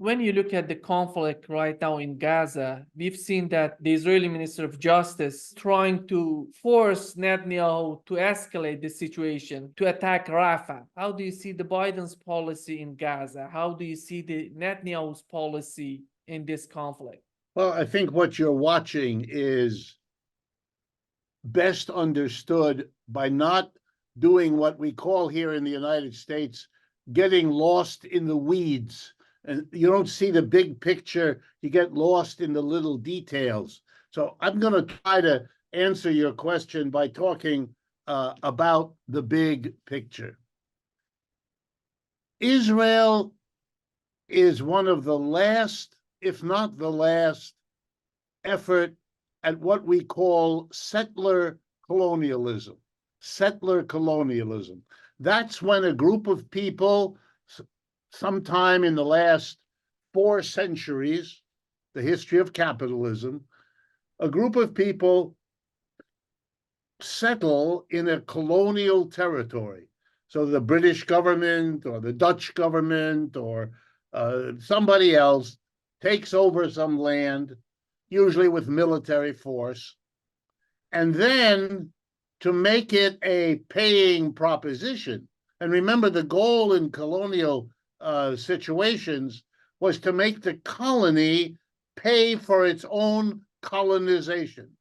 when you look at the conflict right now in Gaza, we've seen that the Israeli Minister of Justice trying to force Netanyahu to escalate the situation, to attack Rafah. How do you see the Biden's policy in Gaza? How do you see the Netanyahu's policy in this conflict? Well, I think what you're watching is best understood by not doing what we call here in the United States getting lost in the weeds. And you don't see the big picture, you get lost in the little details. So I'm going to try to answer your question by talking about the big picture. Israel is one of the last, if not the last, effort at what we call settler colonialism. Settler colonialism. That's when a group of people, sometime in the last 4 centuries, the history of capitalism, a group of people settle in a colonial territory. So the British government or the Dutch government or somebody else takes over some land, usually with military force, and then to make it a paying proposition. And remember, the goal in colonial situations was to make the colony pay for its own colonization.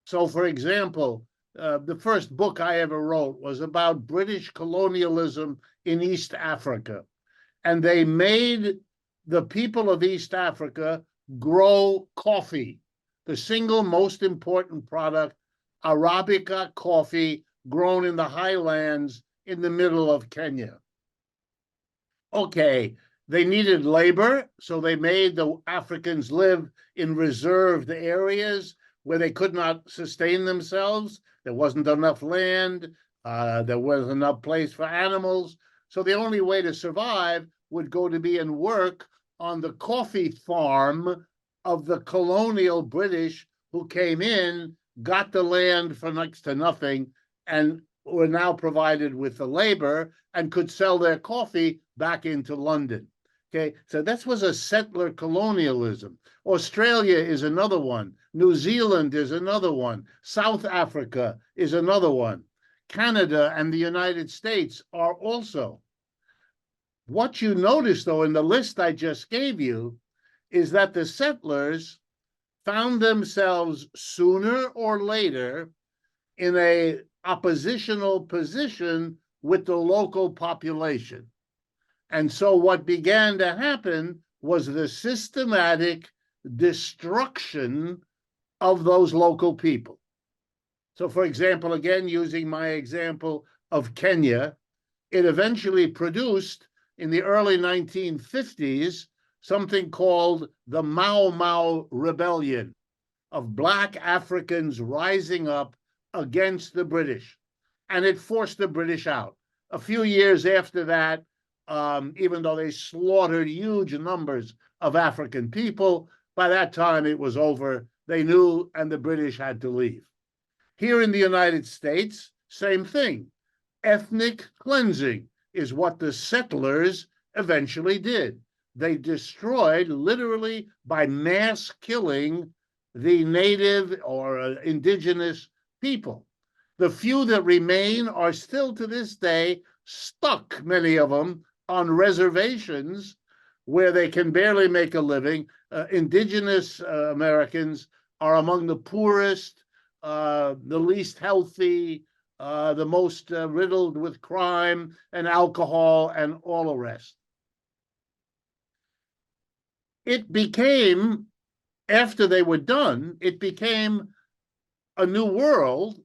So, for example, the first book I ever wrote was about British colonialism in East Africa. And they made the people of East Africa grow coffee, the single most important product, Arabica coffee, grown in the highlands in the middle of Kenya. Okay, they needed labor, so they made the Africans live in reserved areas where they could not sustain themselves. There wasn't enough land. There wasn't enough place for animals. So the only way to survive would go to be and work on the coffee farm of the colonial British who came in, got the land for next to nothing, and were now provided with the labor and could sell their coffee back into London. Okay, so this was a settler colonialism. Australia is another one. New Zealand is another one. South Africa is another one. Canada and the United States are also. What you notice, though, in the list I just gave you, is that the settlers found themselves sooner or later in a oppositional position with the local population. And so what began to happen was the systematic destruction of those local people. So, for example, again, using my example of Kenya, it eventually produced in the early 1950s something called the Mau Mau Rebellion of Black Africans rising up against the British. And it forced the British out. A few years after that, even though they slaughtered huge numbers of African people, by that time it was over. They knew, and the British had to leave. Here in the United States, same thing. Ethnic cleansing is what the settlers eventually did. They destroyed, literally by mass killing, the native or indigenous people. The few that remain are still to this day stuck, many of them, on reservations where they can barely make a living. Indigenous Americans are among the poorest, the least healthy, the most riddled with crime and alcohol and all the rest. It became, after they were done, it became a new world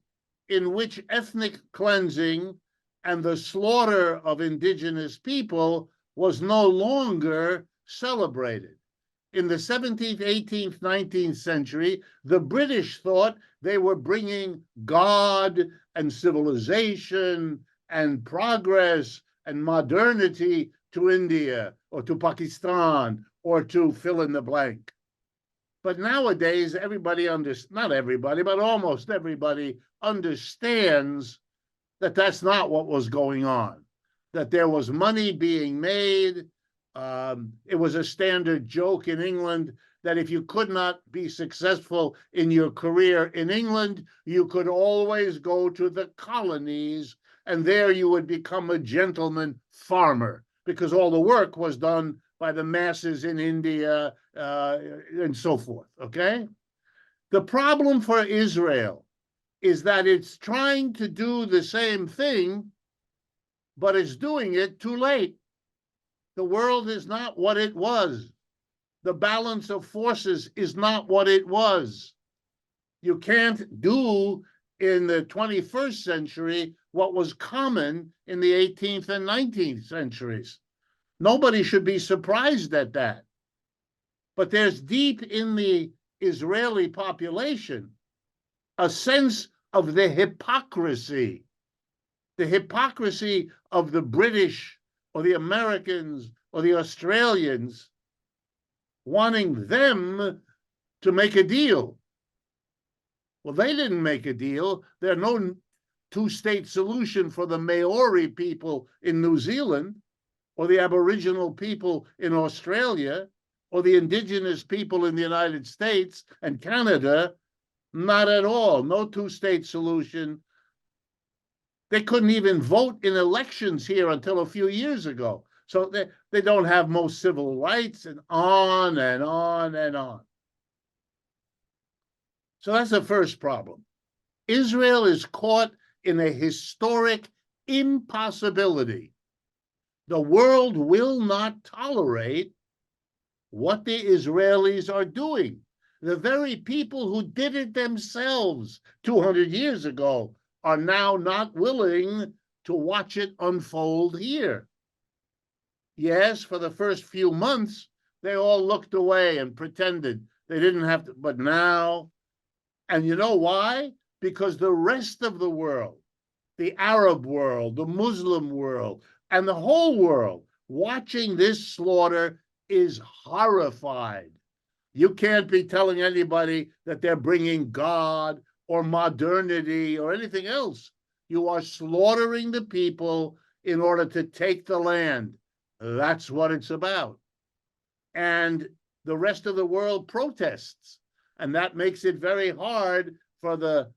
in which ethnic cleansing and the slaughter of indigenous people was no longer celebrated. In the 17th, 18th, 19th century, the British thought they were bringing God and civilization and progress and modernity to India or to Pakistan or to fill in the blank. But nowadays, everybody not everybody, but almost everybody understands that that's not what was going on, that there was money being made It was a standard joke in England that if you could not be successful in your career in England, you could always go to the colonies, and there you would become a gentleman farmer, because all the work was done by the masses in India and so forth, okay? The problem for Israel is that it's trying to do the same thing, but it's doing it too late. The world is not what it was. The balance of forces is not what it was. You can't do in the 21st century what was common in the 18th and 19th centuries. Nobody should be surprised at that. But there's deep in the Israeli population a sense of the hypocrisy of the British or the Americans or the Australians wanting them to make a deal. Well, they didn't make a deal. There's no two-state solution for the Maori people in New Zealand, or the Aboriginal people in Australia, or the indigenous people in the United States and Canada. Not at all. No two-state solution. They couldn't even vote in elections here until a few years ago. So they don't have most civil rights, and on and on and on. So that's the first problem. Israel is caught in a historic impossibility. The world will not tolerate what the Israelis are doing. The very people who did it themselves 200 years ago are now not willing to watch it unfold here. Yes, for the first few months, they all looked away and pretended they didn't have to, but now, and you know why? Because the rest of the world, the Arab world, the Muslim world, and the whole world watching this slaughter is horrified. You can't be telling anybody that they're bringing God or modernity or anything else. You are slaughtering the people in order to take the land. That's what it's about. And the rest of the world protests. And that makes it very hard for the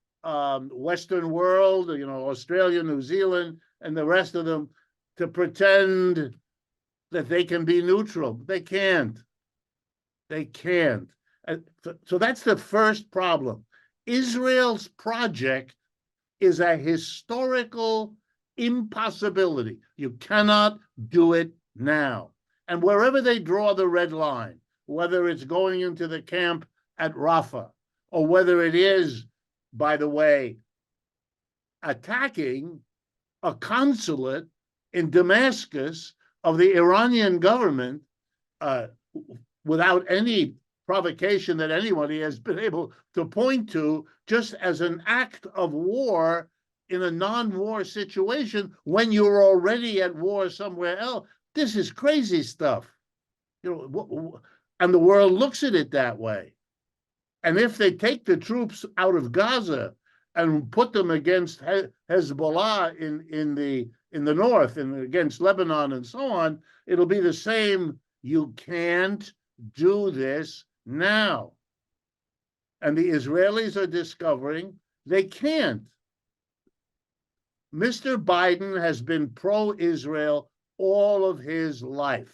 Western world, Australia, New Zealand, and the rest of them to pretend that they can be neutral. They can't. They can't. So that's the first problem. Israel's project is a historical impossibility. You cannot do it now. And wherever they draw the red line, whether it's going into the camp at Rafah, or whether it is, by the way, attacking a consulate in Damascus of the Iranian government without any provocation that anybody has been able to point to, just as an act of war in a non-war situation when you're already at war somewhere else. This is crazy stuff. And the world looks at it that way. And if they take the troops out of Gaza and put them against Hezbollah in the north and against Lebanon and so on, it'll be the same. You can't do this now. And the Israelis are discovering they can't. Mr. Biden has been pro-Israel all of his life.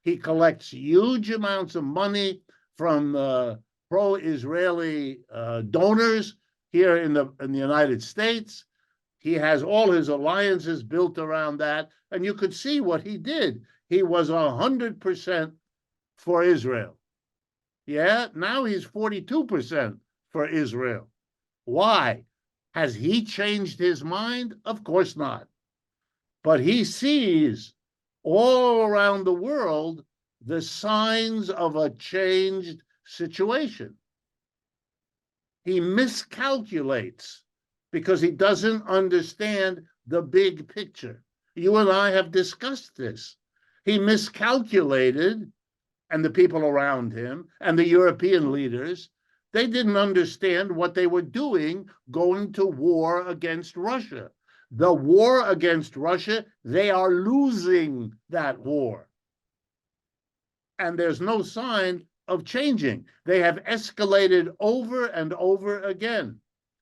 He collects huge amounts of money from pro-Israeli donors here in the United States. He has all his alliances built around that. And you could see what he did. He was 100% for Israel. Yeah, now he's 42% for Israel. Why? Has he changed his mind? Of course not. But he sees all around the world the signs of a changed situation. He miscalculates because he doesn't understand the big picture. You and I have discussed this. He miscalculated, and the people around him and the European leaders, they didn't understand what they were doing going to war against Russia. The war against Russia, they are losing that war. and there's no sign of changing. They have escalated over and over again.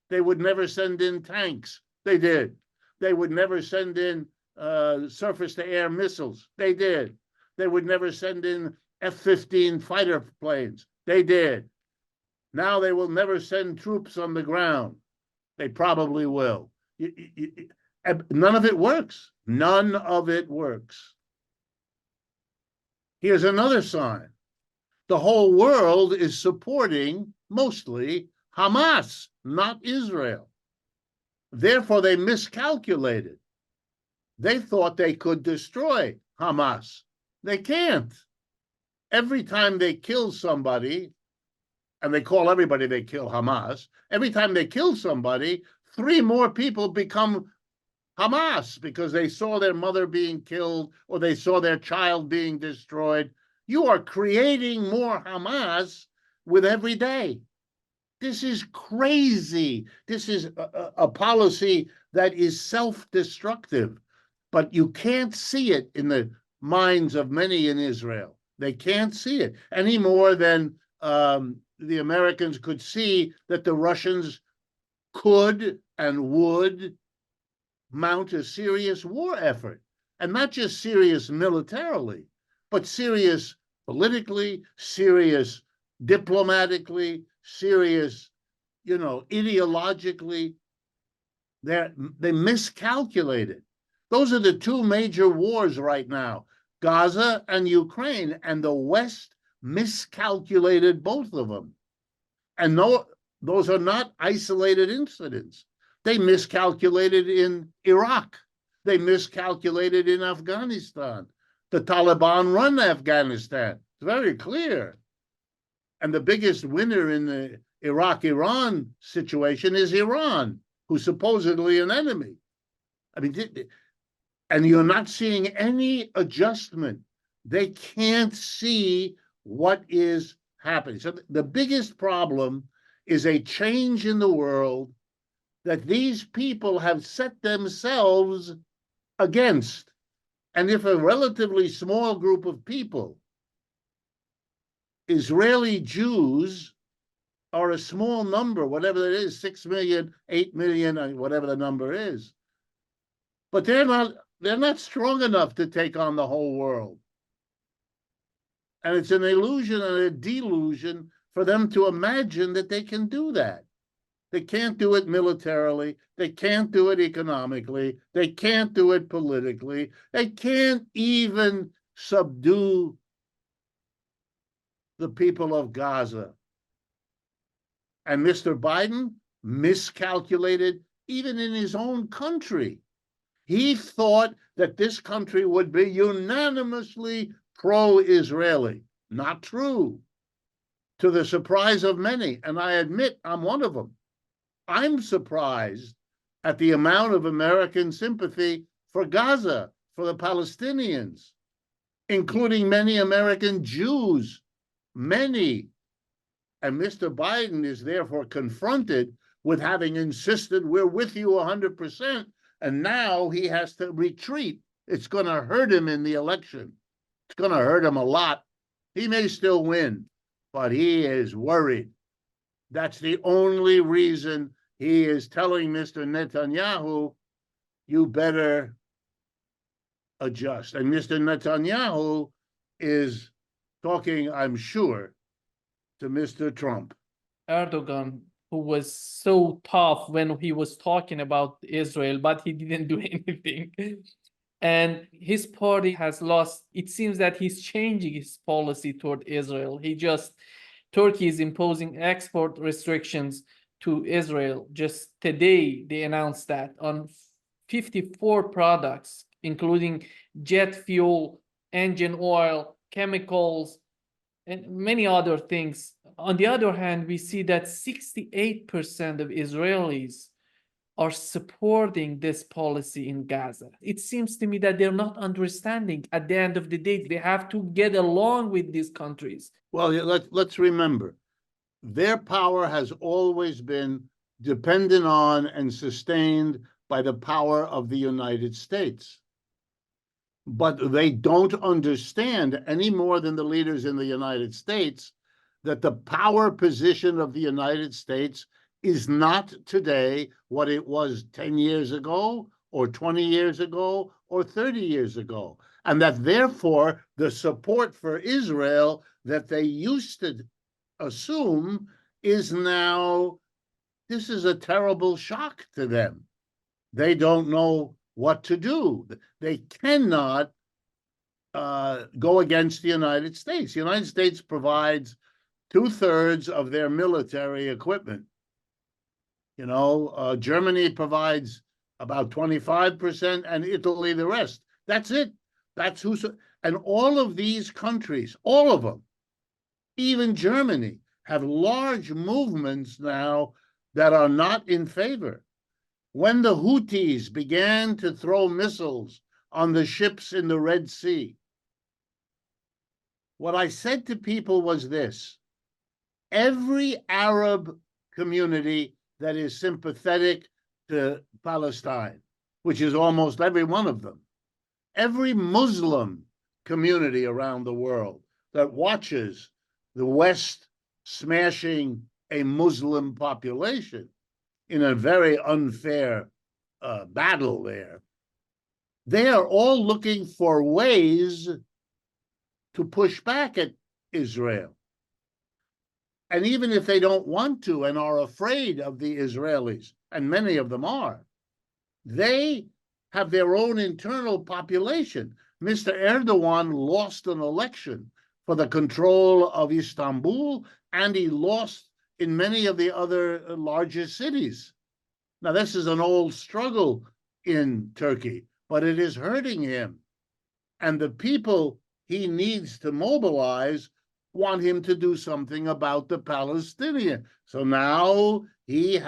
They would never send in tanks. They did. They would never send in surface-to-air missiles. They did. They would never send in F-15 fighter planes. They did. Now they will never send troops on the ground. They probably will. None of it works. None of it works. Here's another sign. The whole world is supporting mostly Hamas, not Israel. Therefore, they miscalculated. They thought they could destroy Hamas. They can't. Every time they kill somebody, and they call everybody they kill Hamas, every time they kill somebody, 3 more people become Hamas because they saw their mother being killed or they saw their child being destroyed. You are creating more Hamas with every day. This is crazy. This is a policy that is self-destructive, but you can't see it in the minds of many in Israel. They can't see it any more than the Americans could see that the Russians could and would mount a serious war effort, and not just serious militarily, but serious politically, serious diplomatically, serious, ideologically. They miscalculated. Those are the 2 major wars right now, Gaza and Ukraine, and the West miscalculated both of them. And no, those are not isolated incidents. They miscalculated in Iraq. They miscalculated in Afghanistan. The Taliban run Afghanistan. It's very clear. And the biggest winner in the Iraq-Iran situation is Iran, who's supposedly an enemy. I mean, and you're not seeing any adjustment. They can't see what is happening. So the biggest problem is a change in the world that these people have set themselves against. And if a relatively small group of people, Israeli Jews, are a small number, whatever it is, 6 million, 8 million, whatever the number is, but they're not strong enough to take on the whole world. And it's an illusion and a delusion for them to imagine that they can do that. They can't do it militarily. They can't do it economically. They can't do it politically. They can't even subdue the people of Gaza. And Mr. Biden miscalculated even in his own country. He thought that this country would be unanimously pro-Israeli. Not true. To the surprise of many, and I admit I'm one of them. I'm surprised at the amount of American sympathy for Gaza, for the Palestinians, including many American Jews, many. And Mr. Biden is therefore confronted with having insisted we're with you 100%, and now he has to retreat. It's going to hurt him in the election. It's going to hurt him a lot. He may still win, but he is worried. That's the only reason he is telling Mr. Netanyahu, you better adjust. And Mr. Netanyahu is talking, I'm sure, to Mr. Trump. Erdogan, who was so tough when he was talking about Israel, but he didn't do anything. And his party has lost. It seems that he's changing his policy toward Israel. Turkey is imposing export restrictions to Israel. Just today, they announced that on 54 products, including jet fuel, engine oil, chemicals, and many other things. On the other hand, we see that 68% of Israelis are supporting this policy in Gaza. It seems to me that they're not understanding. At the end of the day, they have to get along with these countries. Well, let's remember, their power has always been dependent on and sustained by the power of the United States. but they don't understand any more than the leaders in the United States that the power position of the United States is not today what it was 10 years ago or 20 years ago or 30 years ago. And that therefore the support for Israel that they used to assume is now, this is a terrible shock to them. They don't know what to do. They cannot go against the United States. The United States provides 2/3 of their military equipment. Germany provides about 25% and Italy the rest. That's it. That's who's, and all of these countries, all of them, even Germany, have large movements now that are not in favor. When the Houthis began to throw missiles on the ships in the Red Sea, what I said to people was this: every Arab community that is sympathetic to Palestine, which is almost every one of them, every Muslim community around the world that watches the West smashing a Muslim population in a very unfair battle there, they are all looking for ways to push back at Israel. And even if they don't want to and are afraid of the Israelis, and many of them are, they have their own internal population. Mr. Erdogan lost an election for the control of Istanbul, and he lost in many of the other larger cities. Now, this is an old struggle in Turkey, but it is hurting him. And the people he needs to mobilize want him to do something about the Palestinian. So now he's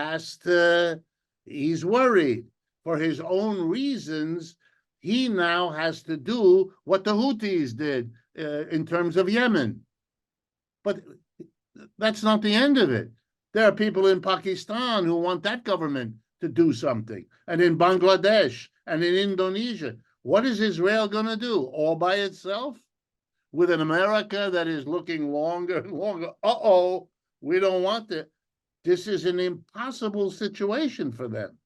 worried. For his own reasons, he now has to do what the Houthis did in terms of Yemen. But that's not the end of it. There are people in Pakistan who want that government to do something, and in Bangladesh and in Indonesia. What is Israel going to do all by itself? With an America that is looking longer and longer, we don't want that. This is an impossible situation for them.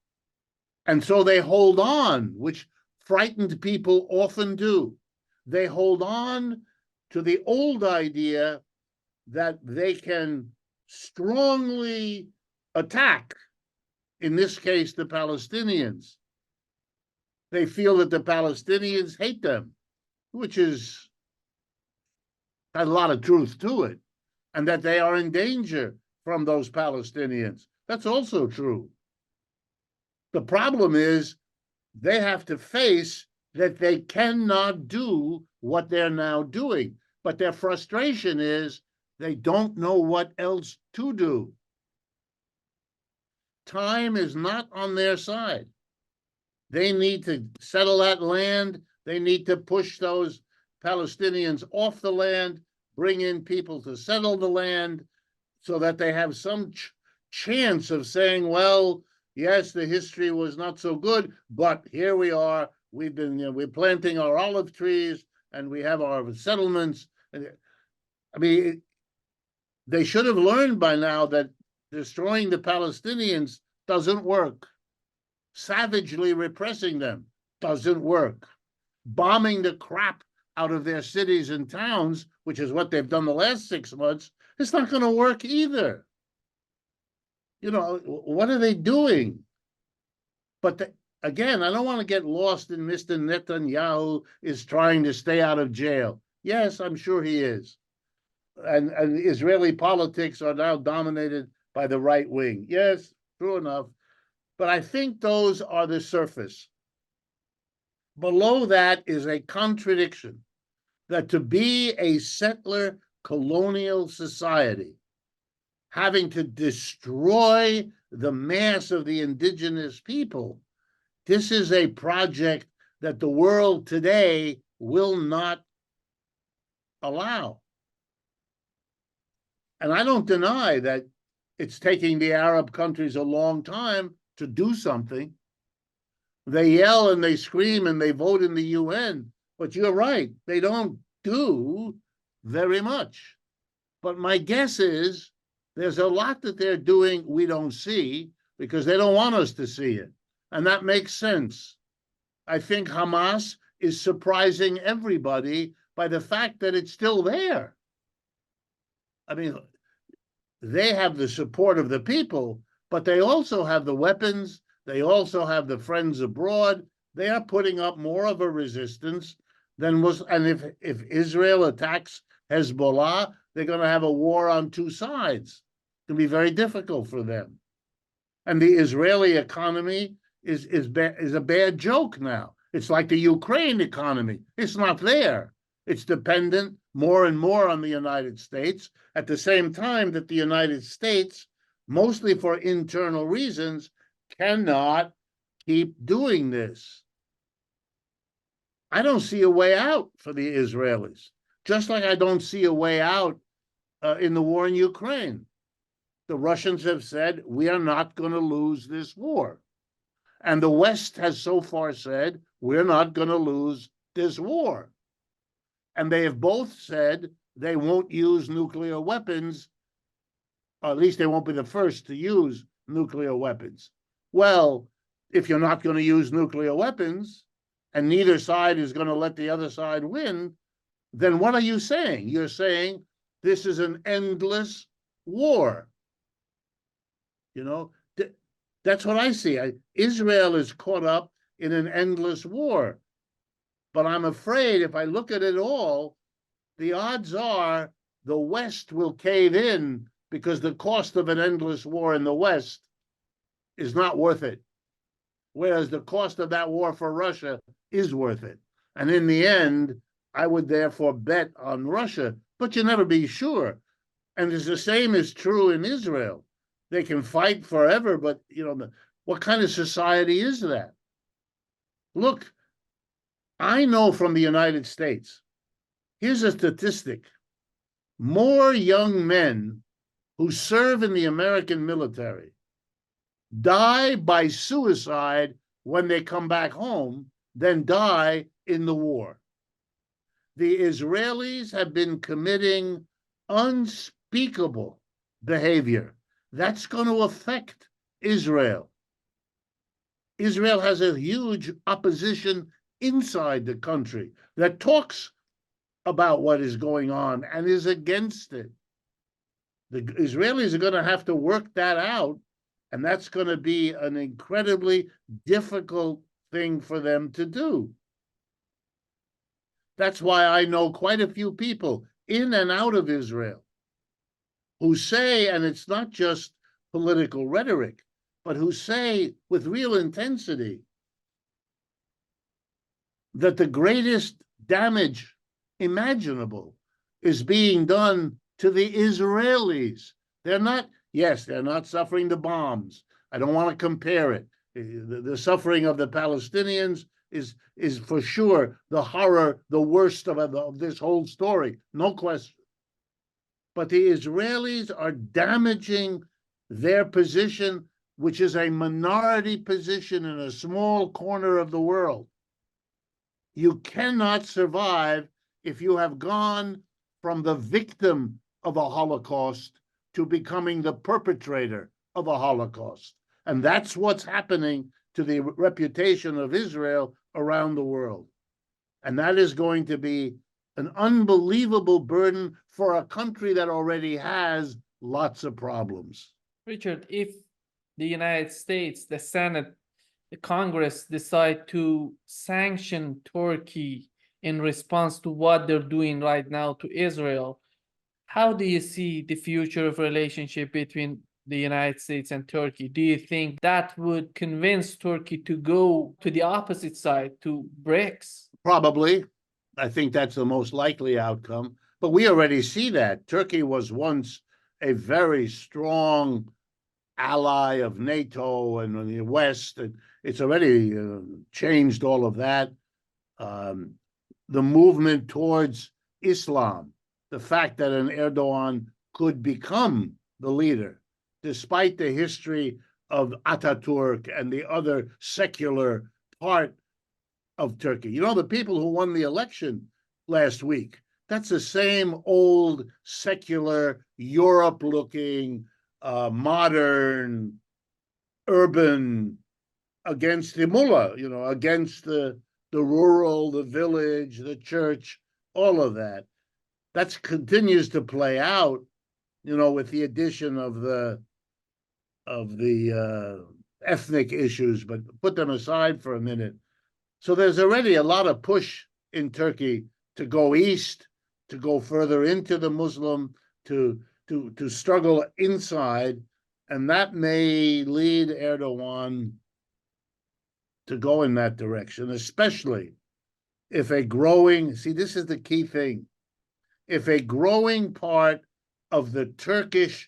And so they hold on, which frightened people often do. They hold on to the old idea that they can strongly attack, in this case, the Palestinians. They feel that the Palestinians hate them, which is has a lot of truth to it, and that they are in danger from those Palestinians. That's also true. The problem is they have to face that they cannot do what they're now doing, but their frustration is they don't know what else to do. Time is not on their side. They need to settle that land. They need to push those Palestinians off the land, bring in people to settle the land so that they have some chance of saying, well, yes, the history was not so good, but here we are. We're planting our olive trees and we have our settlements. I mean, they should have learned by now that destroying the Palestinians doesn't work. Savagely repressing them doesn't work. Bombing the crap out of their cities and towns, which is what they've done the last 6 months, it's not going to work either. What are they doing? But again, I don't want to get lost in Mr. Netanyahu is trying to stay out of jail. Yes, I'm sure he is. And Israeli politics are now dominated by the right wing. Yes, true enough. But I think those are the surface. Below that is a contradiction that to be a settler colonial society, having to destroy the mass of the indigenous people, this is a project that the world today will not allow. And I don't deny that it's taking the Arab countries a long time to do something. They yell and they scream and they vote in the UN, But you're right, they don't do very much. But my guess is there's a lot that they're doing we don't see because they don't want us to see it. And that makes sense. I think Hamas is surprising everybody by the fact that it's still there. I mean, they have the support of the people, but they also have the weapons. They also have the friends abroad. They are putting up more of a resistance than was. And if Israel attacks Hezbollah, they're going to have a war on two sides. It's going to be very difficult for them. And the Israeli economy is a bad joke now. It's like the Ukraine economy. It's not there. It's dependent more and more on the United States, at the same time that the United States, mostly for internal reasons, cannot keep doing this. I don't see a way out for the Israelis, just like I don't see a way out in the war in Ukraine. The Russians have said, we are not going to lose this war. And the West has so far said, we're not going to lose this war. And they have both said they won't use nuclear weapons, or at least they won't be the first to use nuclear weapons. Well, if you're not going to use nuclear weapons, and neither side is going to let the other side win, then what are you saying? You're saying this is an endless war. You know, that's what I see. Israel is caught up in an endless war. But I'm afraid if I look at it all, the odds are the West will cave in because the cost of an endless war in the West is not worth it. Whereas the cost of that war for Russia is worth it. And in the end, I would therefore bet on Russia, but you never be sure. And the same is true in Israel. They can fight forever, but what kind of society is that? Look, I know from the United States, here's a statistic. More young men who serve in the American military die by suicide when they come back home than die in the war. The Israelis have been committing unspeakable behavior. That's going to affect Israel. Israel has a huge opposition inside the country that talks about what is going on and is against it. The Israelis are going to have to work that out, and that's going to be an incredibly difficult thing for them to do. That's why I know quite a few people in and out of Israel who say, and it's not just political rhetoric, but who say with real intensity that the greatest damage imaginable is being done to the Israelis. They're not suffering the bombs. I don't want to compare it. The suffering of the Palestinians is for sure the horror, the worst of this whole story, no question. But the Israelis are damaging their position, which is a minority position in a small corner of the world. You cannot survive if you have gone from the victim of a Holocaust to becoming the perpetrator of a Holocaust. And that's what's happening to the reputation of Israel around the world. And that is going to be an unbelievable burden for a country that already has lots of problems. Richard, if the United States, the Senate, the Congress decide to sanction Turkey in response to what they're doing right now to Israel, how do you see the future of relationship between the United States and Turkey? Do you think that would convince Turkey to go to the opposite side, to BRICS? Probably. I think that's the most likely outcome. But we already see that. Turkey was once a very strong ally of NATO and the West. And it's already changed all of that. The movement towards Islam, the fact that an Erdogan could become the leader, despite the history of Ataturk and the other secular part of Turkey. You know, the people who won the election last week, that's the same old secular, Europe-looking, modern, urban, against the mullah, you know, against the rural, the village, the church, all of that. That continues to play out, you know, with the addition of the ethnic issues, but put them aside for a minute. So there's already a lot of push in Turkey to go east, to go further into the Muslim, to struggle inside, and that may lead Erdogan to go in that direction, especially if a growing, see, this is the key thing, if a growing part of the Turkish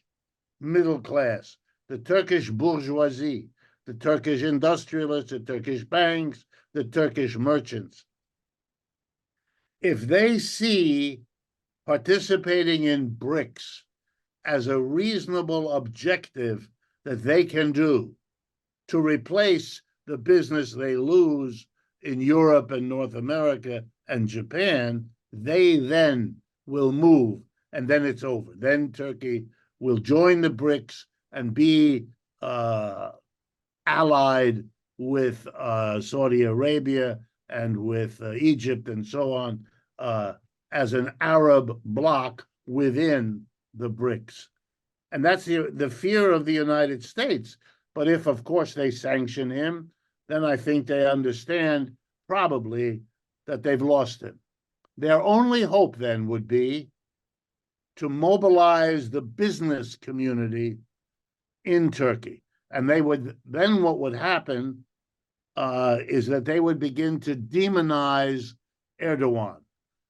middle class, the Turkish bourgeoisie, the Turkish industrialists, the Turkish banks, the Turkish merchants, if they see participating in BRICS as a reasonable objective that they can do to replace the business they lose in Europe and North America and Japan, they then will move, and then it's over. Then Turkey will join the BRICS and be allied with Saudi Arabia and with Egypt and so on as an Arab bloc within the BRICS. And that's the fear of the United States. But if, of course, they sanction him, then I think they understand probably that they've lost him. Their only hope then would be to mobilize the business community in Turkey. And they would, then what would happen is that they would begin to demonize Erdogan.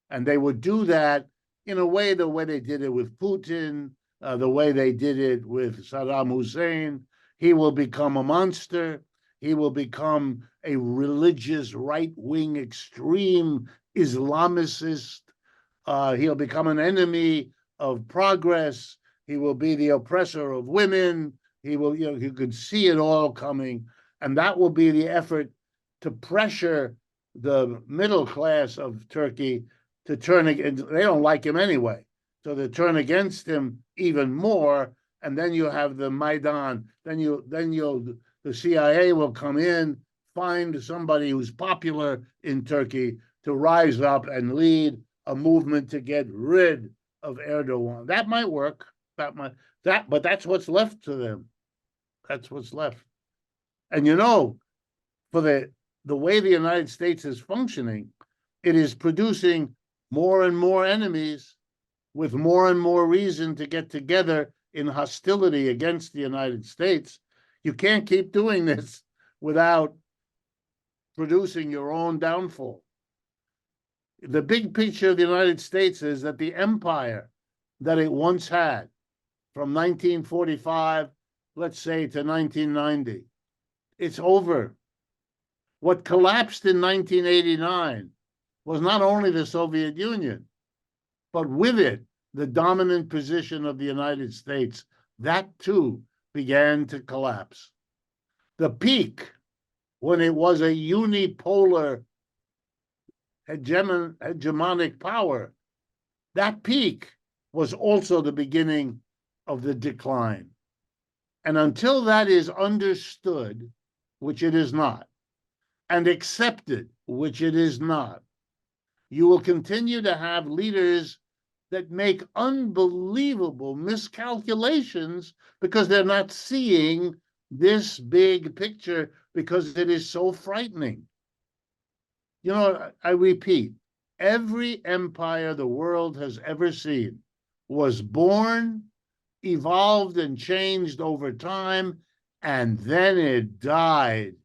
And they would do that in a way, the way they did it with Putin, the way they did it with Saddam Hussein. He will become a monster. He will become a religious, right-wing, extreme Islamicist. He'll become an enemy of progress. He will be the oppressor of women. He will, you know, you could see it all coming. And that will be the effort to pressure the middle class of Turkey to turn against. They don't like him anyway, so they turn against him even more. And then you have the Maidan. The CIA will come in, find somebody who's popular in Turkey to rise up and lead a movement to get rid of Erdogan. That might work. But that's what's left to them. That's what's left. And you know, for the way the United States is functioning, it is producing more and more enemies with more and more reason to get together in hostility against the United States. You can't keep doing this without producing your own downfall. The big picture of the United States is that the empire that it once had from 1945, let's say, to 1990, it's over. What collapsed in 1989 was not only the Soviet Union, but with it, the dominant position of the United States. That too began to collapse. The peak, when it was a unipolar hegemonic power, that peak was also the beginning of the decline. And until that is understood, which it is not, and accepted, which it is not, you will continue to have leaders that make unbelievable miscalculations because they're not seeing this big picture, because it is so frightening. You know, I repeat, every empire the world has ever seen was born, evolved, and changed over time, and then it died.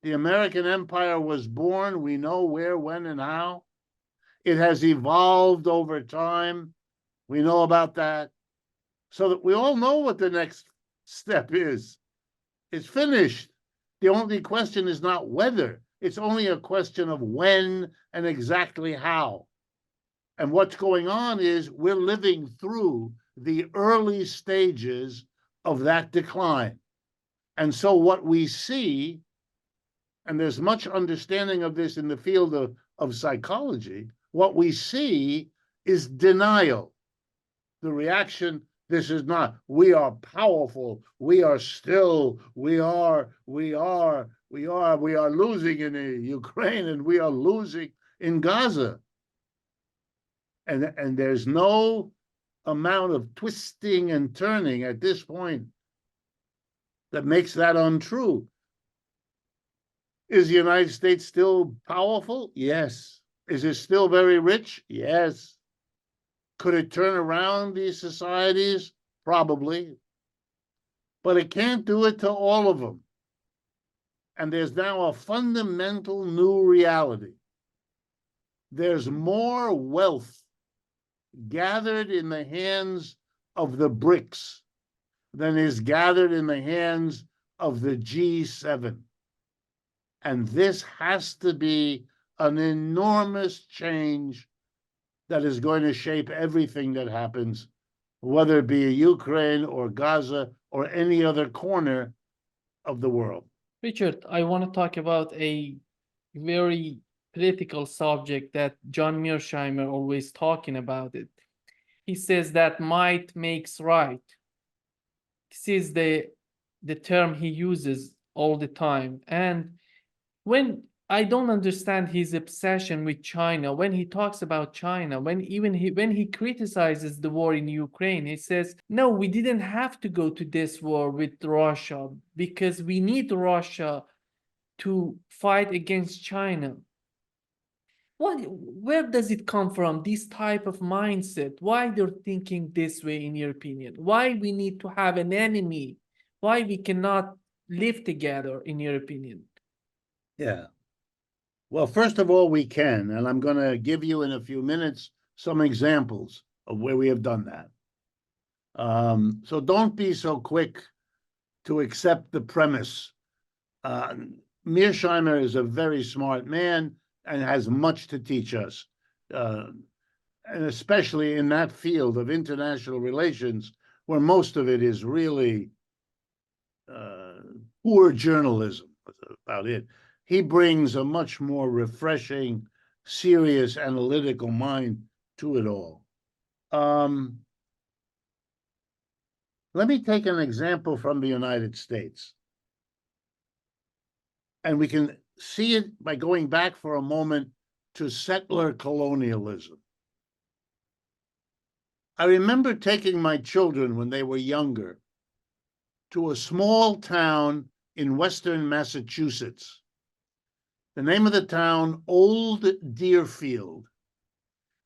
The American empire was born, we know where, when, and how. It has evolved over time. We know about that. So that we all know what the next step is. It's finished. The only question is not whether, it's only a question of when and exactly how. And what's going on is we're living through the early stages of that decline. And so what we see and there's much understanding of this in the field of psychology, what we see is denial. The reaction, this is not, we are powerful, we are still, we are losing in Ukraine and we are losing in Gaza. And there's no amount of twisting and turning at this point that makes that untrue. Is the United States still powerful? Yes. Is it still very rich? Yes. Could it turn around these societies? Probably. But it can't do it to all of them. And there's now a fundamental new reality. There's more wealth gathered in the hands of the BRICS than is gathered in the hands of the G7. And this has to be an enormous change that is going to shape everything that happens, whether it be Ukraine or Gaza or any other corner of the world. Richard, I want to talk about a very political subject that John Mearsheimer always talking about it. He says that might makes right. This is the term he uses all the time. And when I don't understand his obsession with China, when he talks about China, when he criticizes the war in Ukraine, he says, no, we didn't have to go to this war with Russia because we need Russia to fight against China. Where does it come from, this type of mindset? Why they're thinking this way, in your opinion? Why we need to have an enemy? Why we cannot live together, in your opinion? Yeah. Well, first of all, we can, and I'm going to give you in a few minutes some examples of where we have done that. So don't be so quick to accept the premise. Mearsheimer is a very smart man and has much to teach us, and especially in that field of international relations, where most of it is really poor journalism. That's about it. He brings a much more refreshing, serious, analytical mind to it all. Let me take an example from the United States. And we can see it by going back for a moment to settler colonialism. I remember taking my children when they were younger to a small town in western Massachusetts. The name of the town, Old Deerfield.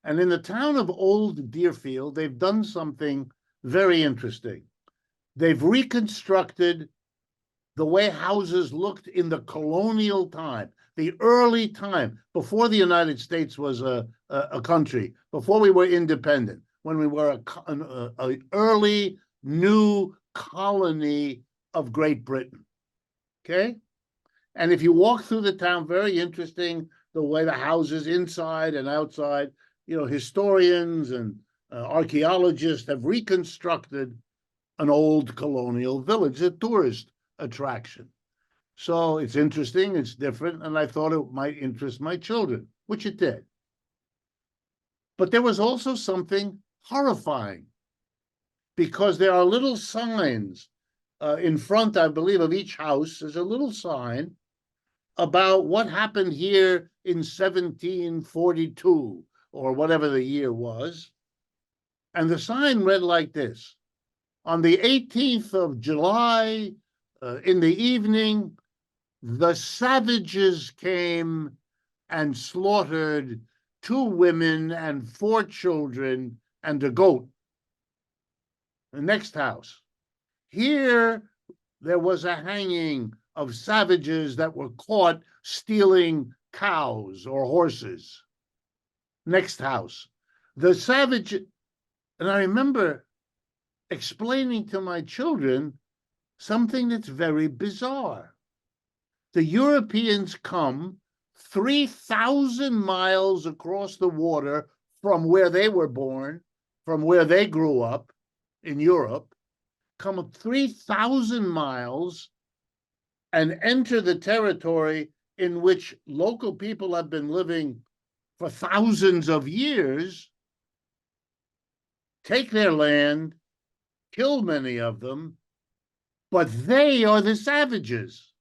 And in the town of Old Deerfield, they've done something very interesting. They've reconstructed the way houses looked in the colonial time, the early time, before the United States was a country, before we were independent, when we were an early new colony of Great Britain, okay? And if you walk through the town, very interesting, the way the houses inside and outside, historians and archaeologists have reconstructed an old colonial village, a tourist attraction. So it's interesting, it's different, and I thought it might interest my children, which it did. But there was also something horrifying, because there are little signs in front, I believe, of each house. There's a little sign about what happened here in 1742, or whatever the year was. And the sign read like this: on the 18th of July, in the evening, the savages came and slaughtered 2 women and 4 children and a goat. The next house. Here, there was a hanging of savages that were caught stealing cows or horses. Next house. The savage, and I remember explaining to my children something that's very bizarre. The Europeans come 3,000 miles across the water from where they were born, from where they grew up in Europe, come 3,000 miles and enter the territory in which local people have been living for thousands of years, take their land, kill many of them, but they are the savages.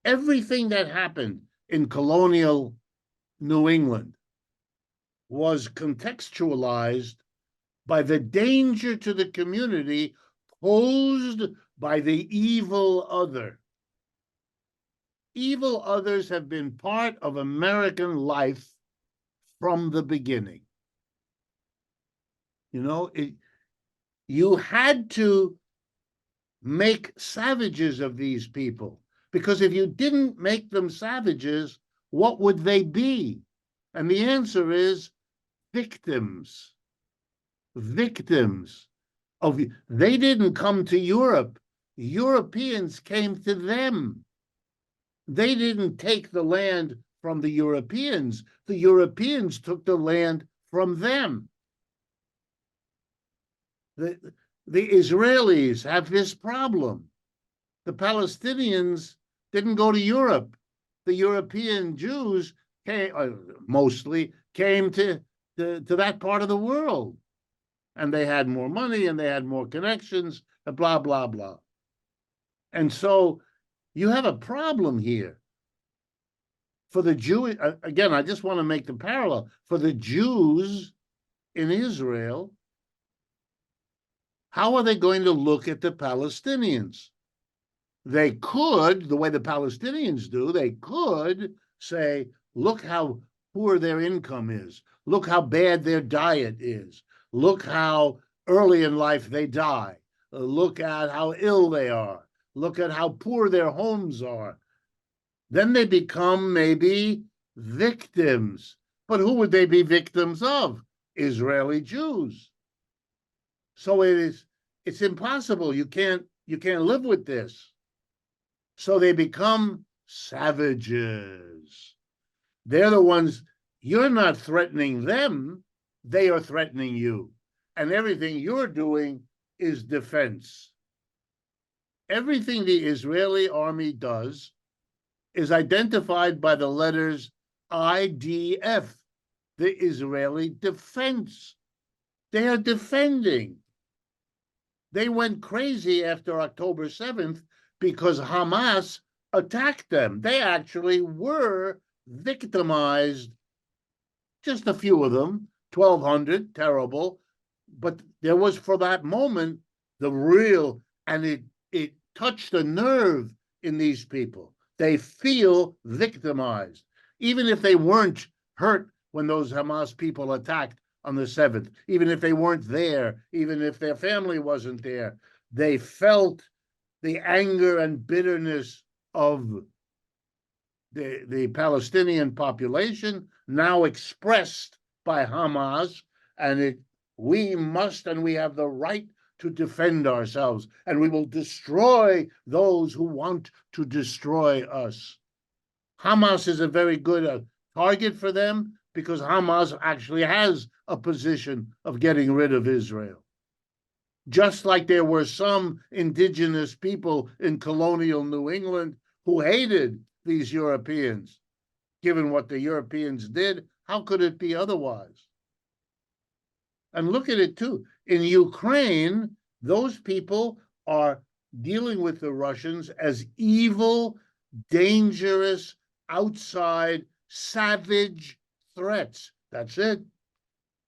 Everything that happened in colonial New England was contextualized by the danger to the community posed by the evil other. Evil others have been part of American life from the beginning. You know, you had to make savages of these people, because if you didn't make them savages, what would they be? And the answer is victims. Victims of, they didn't come to Europe. Europeans came to them. They didn't take the land from the Europeans. The Europeans took the land from them. The Israelis have this problem. The Palestinians didn't go to Europe. The European Jews mostly came to that part of the world. And they had more money and they had more connections, blah, blah, blah. And so you have a problem here. For the Jew, again, I just want to make the parallel. For the Jews in Israel, how are they going to look at the Palestinians? They could, the way the Palestinians do, they could say, look how poor their income is. Look how bad their diet is. Look how early in life they die. Look at how ill they are. Look at how poor their homes are. Then they become maybe victims. But who would they be victims of? Israeli Jews. So it's impossible. You can't live with this. So they become savages. They're the ones, you're not threatening them, they are threatening you. And everything you're doing is defense. Everything the Israeli army does is identified by the letters IDF, the Israeli Defense. They are defending. They went crazy after October 7th because Hamas attacked them. They actually were victimized, just a few of them, 1,200, terrible. But there was, for that moment, the real, and it touched a nerve in these people. They feel victimized, even if they weren't hurt when those Hamas people attacked on the 7th, even if they weren't there, even if their family wasn't there. They felt the anger and bitterness of the Palestinian population, now expressed by Hamas, and we must and we have the right to defend ourselves, and we will destroy those who want to destroy us. Hamas is a very good target for them because Hamas actually has a position of getting rid of Israel. Just like there were some indigenous people in colonial New England who hated these Europeans. Given what the Europeans did, how could it be otherwise? And look at it too. In Ukraine, those people are dealing with the Russians as evil, dangerous, outside, savage threats. That's it.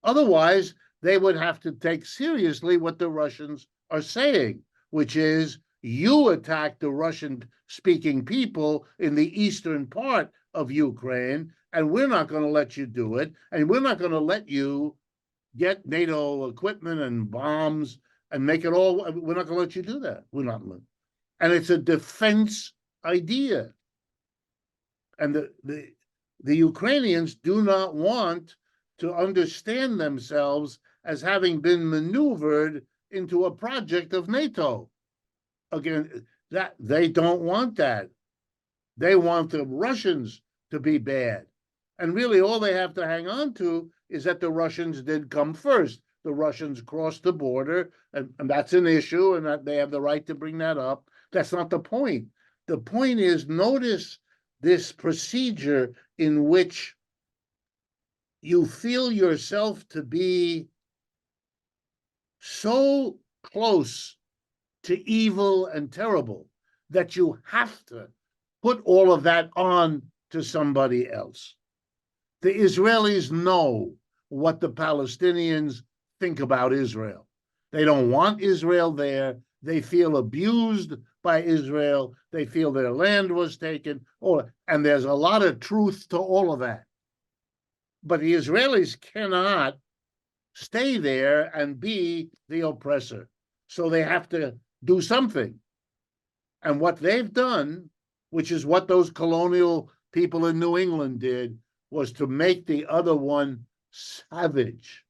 Otherwise, they would have to take seriously what the Russians are saying, which is, you attack the Russian-speaking people in the eastern part of Ukraine, and we're not going to let you do it, and we're not going to let you get NATO equipment and bombs and make it all. We're not going to let you do that. We're not. And it's a defense idea. And the Ukrainians do not want to understand themselves as having been maneuvered into a project of NATO. Again, that they don't want that. They want the Russians to be bad. And really all they have to hang on to is that the Russians did come first. The Russians crossed the border, and that's an issue, and that they have the right to bring that up. That's not the point. The point is, notice this procedure in which you feel yourself to be so close to evil and terrible that you have to put all of that on to somebody else. The Israelis know what the Palestinians think about Israel. They don't want Israel there. They feel abused by Israel. They feel their land was taken. And there's a lot of truth to all of that. But the Israelis cannot stay there and be the oppressor. So they have to do something. And what they've done, which is what those colonial people in New England did, was to make the other one savage.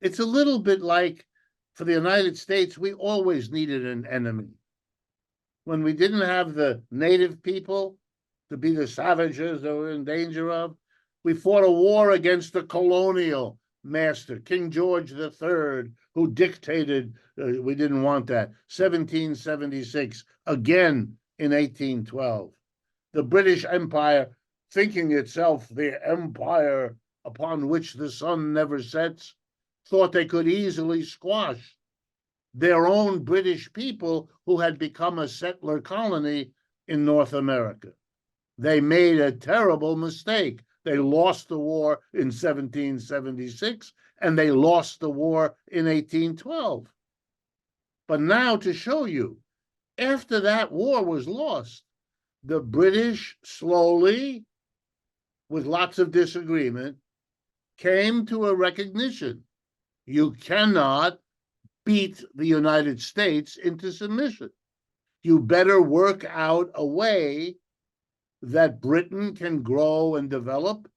It's a little bit like, for the United States, we always needed an enemy. When we didn't have the native people to be the savages that we're in danger of, we fought a war against the colonial master, King George III, who dictated, we didn't want that, 1776, again in 1812. The British Empire, thinking itself the empire upon which the sun never sets, thought they could easily squash their own British people who had become a settler colony in North America. They made a terrible mistake. They lost the war in 1776, and they lost the war in 1812. But now, to show you, after that war was lost, the British slowly, with lots of disagreement, came to a recognition. You cannot beat the United States into submission. You better work out a way that Britain can grow and develop,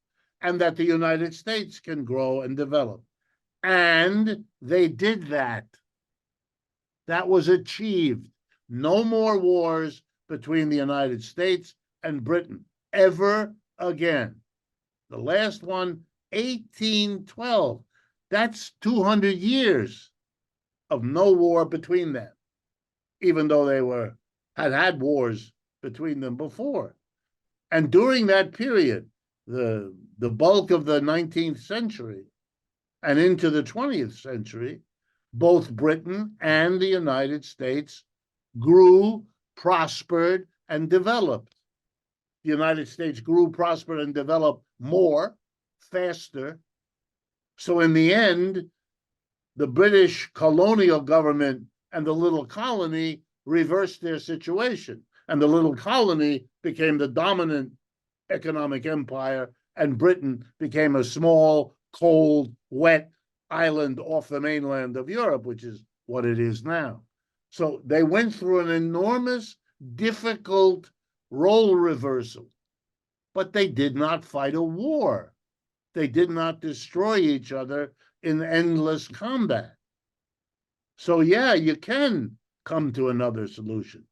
and that the United States can grow and develop. And they did that. That was achieved. No more wars between the United States and Britain ever again. The last one, 1812. That's 200 years of no war between them, even though they had wars between them before. And during that period, the bulk of the 19th century and into the 20th century, both Britain and the United States grew, prospered, and developed. The United States grew, prospered, and developed more, faster. So in the end, the British colonial government and the little colony reversed their situation. And the little colony became the dominant economic empire, and Britain became a small, cold, wet island off the mainland of Europe, which is what it is now. So they went through an enormous, difficult role reversal, but they did not fight a war. They did not destroy each other in endless combat. So yeah, you can come to another solution.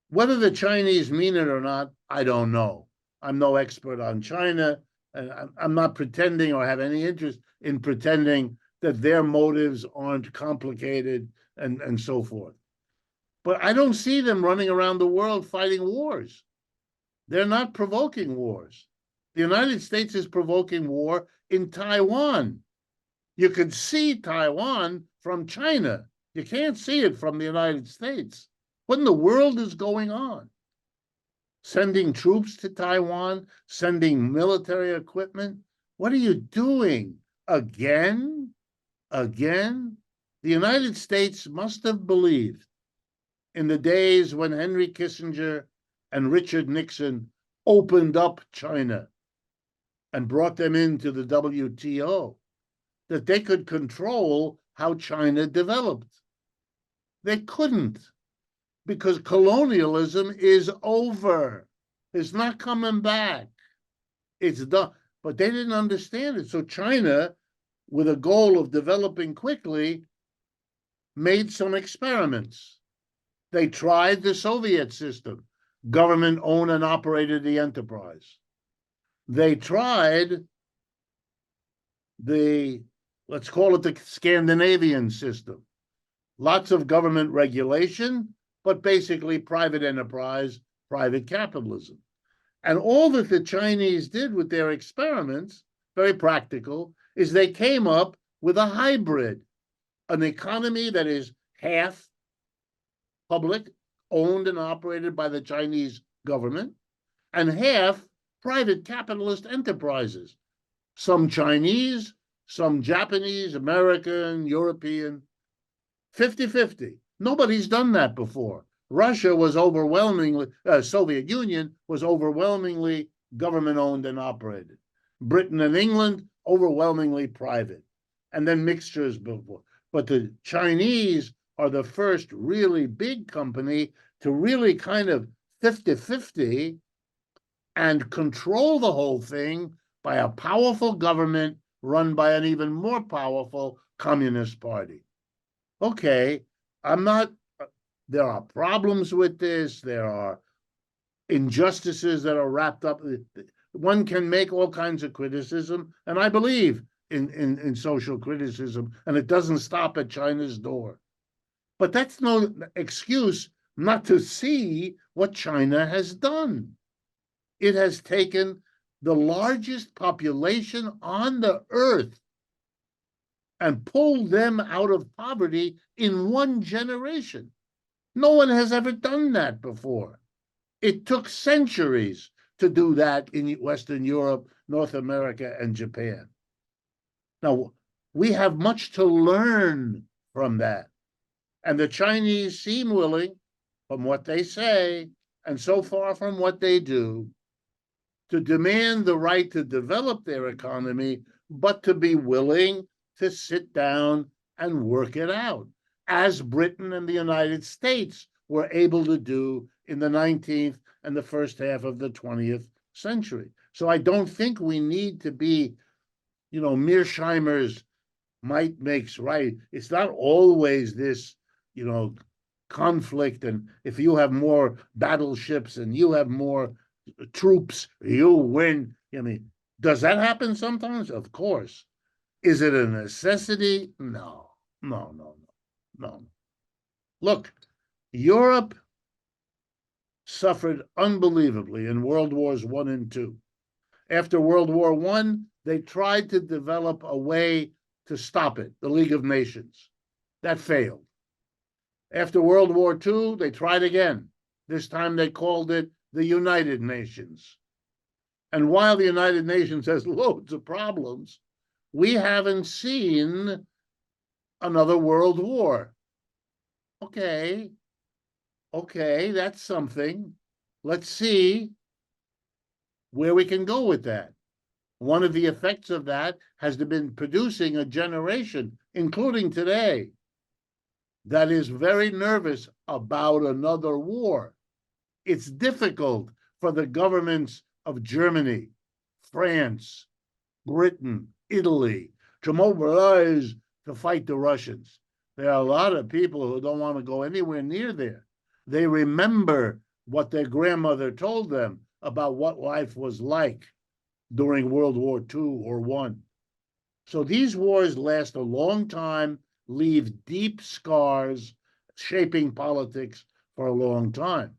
Whether the Chinese mean it or not, I don't know. I'm no expert on China, and I'm not pretending or have any interest in pretending that their motives aren't complicated and so forth. But I don't see them running around the world fighting wars. They're not provoking wars. The United States is provoking war in Taiwan. You could see Taiwan from China. You can't see it from the United States. What in the world is going on? Sending troops to Taiwan, sending military equipment. What are you doing? Again? Again? The United States must have believed in the days when Henry Kissinger and Richard Nixon opened up China and brought them into the WTO, that they could control how China developed. They couldn't, because colonialism is over. It's not coming back. It's done. But they didn't understand it. So China, with a goal of developing quickly, made some experiments. They tried the Soviet system. Government owned and operated the enterprise. They tried let's call it the Scandinavian system. Lots of government regulation, but basically private enterprise, private capitalism. And all that the Chinese did with their experiments, very practical, is they came up with a hybrid, an economy that is half public, owned and operated by the Chinese government, and half private capitalist enterprises, some Chinese, some Japanese, American, European, 50-50. Nobody's done that before. Russia was overwhelmingly, Soviet Union was overwhelmingly government-owned and operated. Britain and England, overwhelmingly private, and then mixtures before. But the Chinese are the first really big company to really kind of 50-50 and control the whole thing by a powerful government run by an even more powerful Communist Party. Okay, there are problems with this. There are injustices that are wrapped up. One can make all kinds of criticism, and I believe in social criticism, and it doesn't stop at China's door. But that's no excuse not to see what China has done. It has taken the largest population on the earth and pulled them out of poverty in one generation. No one has ever done that before. It took centuries to do that in Western Europe, North America, and Japan. Now, we have much to learn from that. And the Chinese seem willing, from what they say, and so far from what they do, to demand the right to develop their economy, but to be willing to sit down and work it out, as Britain and the United States were able to do in the 19th and the first half of the 20th century. So I don't think we need to be, Mearsheimer's might makes right. It's not always this, conflict. And if you have more battleships and you have more troops, you win. I mean, does that happen sometimes? Of course. Is it a necessity? No. Look, Europe suffered unbelievably in World Wars I and II. After World War I, they tried to develop a way to stop it, the League of Nations. That failed. After World War II, they tried again. This time they called it the United Nations. And while the United Nations has loads of problems, we haven't seen another world war. Okay, that's something. Let's see where we can go with that. One of the effects of that has been producing a generation, including today, that is very nervous about another war. It's difficult for the governments of Germany, France, Britain, Italy to mobilize to fight the Russians. There are a lot of people who don't want to go anywhere near there. They remember what their grandmother told them about what life was like during World War II or I. So these wars last a long time, leave deep scars, shaping politics for a long time.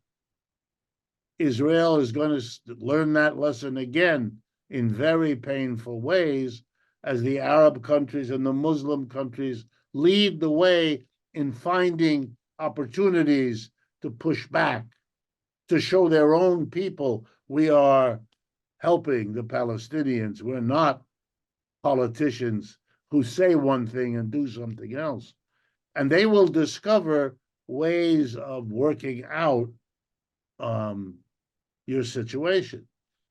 Israel is going to learn that lesson again in very painful ways as the Arab countries and the Muslim countries lead the way in finding opportunities to push back, to show their own people we are helping the Palestinians. We're not politicians who say one thing and do something else. And they will discover ways of working out your situation.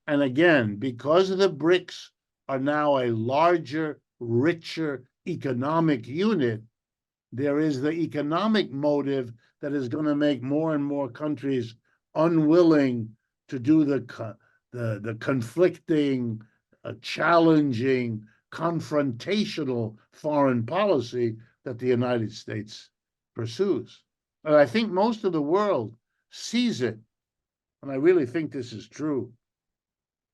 And again, because the BRICS are now a larger, richer economic unit, there is the economic motive that is going to make more and more countries unwilling to do the conflicting, challenging, confrontational foreign policy that the United States pursues. And I think most of the world sees it, and I really think this is true,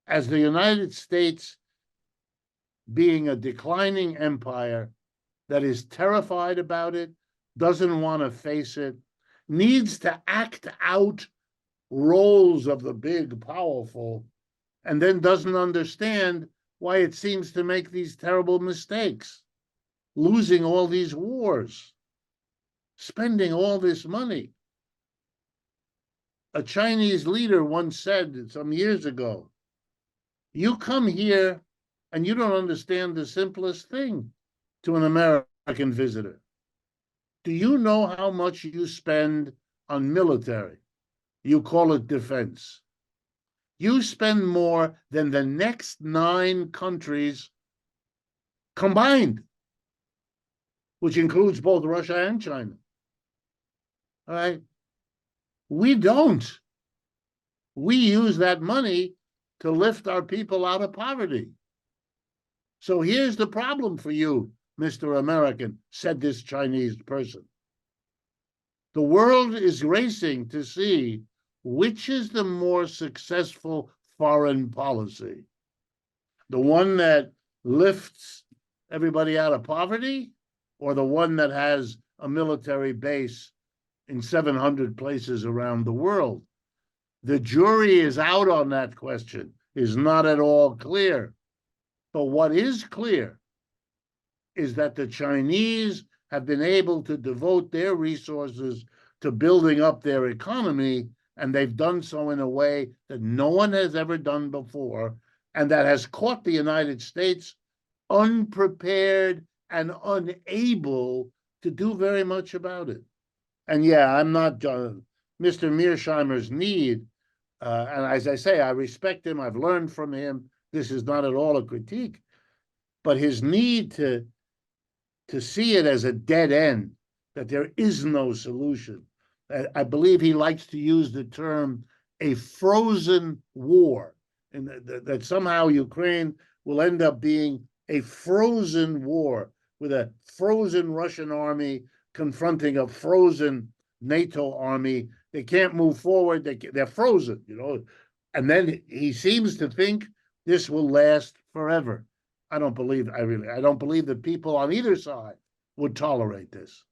as the United States being a declining empire that is terrified about it, doesn't want to face it, needs to act out roles of the big, powerful and then doesn't understand why it seems to make these terrible mistakes, losing all these wars, spending all this money. A Chinese leader once said some years ago, you come here and you don't understand the simplest thing to an American visitor. Do you know how much you spend on military? You call it defense. You spend more than the next 9 countries combined, which includes both Russia and China. All right? We don't. We use that money to lift our people out of poverty. So here's the problem for you, Mr. American, said this Chinese person. The world is racing to see which is the more successful foreign policy. The one that lifts everybody out of poverty, or the one that has a military base in 700 places around the world? The jury is out on that question, is not at all clear. But what is clear is that the Chinese have been able to devote their resources to building up their economy, and they've done so in a way that no one has ever done before, and that has caught the United States unprepared and unable to do very much about it. And yeah, I'm not Mr. Mearsheimer's need. And as I say, I respect him. I've learned from him. This is not at all a critique. But his need to see it as a dead end, that there is no solution. I believe he likes to use the term a frozen war, and that somehow Ukraine will end up being a frozen war with a frozen Russian army confronting a frozen NATO army. They can't move forward. They're frozen, And then he seems to think this will last forever. I don't believe that people on either side would tolerate this.